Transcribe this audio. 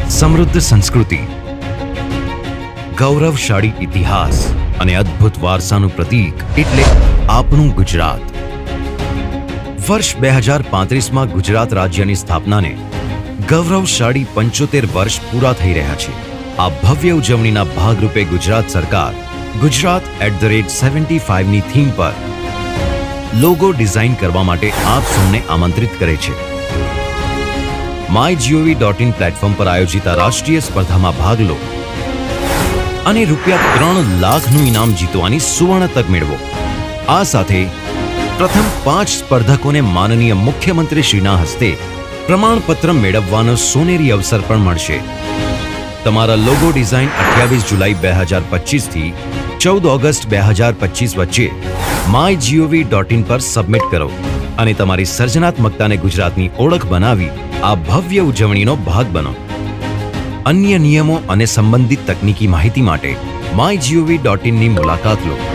સમૃદ્ધ સંસ્કૃતિ, ગૌરવશાળી ઇતિહાસ અને અદ્ભુત વારસાનું પ્રતીક એટલે આપણું ગુજરાત. વર્ષ 2035માં ગુજરાત રાજ્યની સ્થાપનાને ગૌરવશાળી 75 વર્ષ પૂરા થઈ રહ્યા છે. આ ભવ્ય ઉજવણીના ભાગરૂપે ગુજરાત સરકાર Gujarat@75ની થીમ પર લોગો ડિઝાઇન કરવા માટે આપ સૌને આમંત્રિત કરે છે. mygov.in પ્લેટફોર્મ પર આયોજિત આ રાષ્ટ્રીય સ્પર્ધામાં ભાગ લો અને ₹3 લાખનું ઇનામ જીતવાની સુવર્ણ તક મેળવો. આ સાથે પ્રથમ 5 સ્પર્ધકોને માનનીય મુખ્યમંત્રી શ્રીના હસ્તે પ્રમાણપત્ર મેળવવાનો સોનેરી અવસર પણ મળશે. તમારા લોગો ડિઝાઇન 28 જુલાઈ 2025 થી 14 ઓગસ્ટ 2025 વચ્ચે mygov.in પર સબમિટ કરો અને તમારી સર્જનાત્મકતાને ગુજરાતની ઓળખ બનાવી આ ભવ્ય ઉજવણીનો ભાગ બનો. અન્ય નિયમો અને સંબંધિત તકનીકી માહિતી માટે mygov.in ની મુલાકાત લો.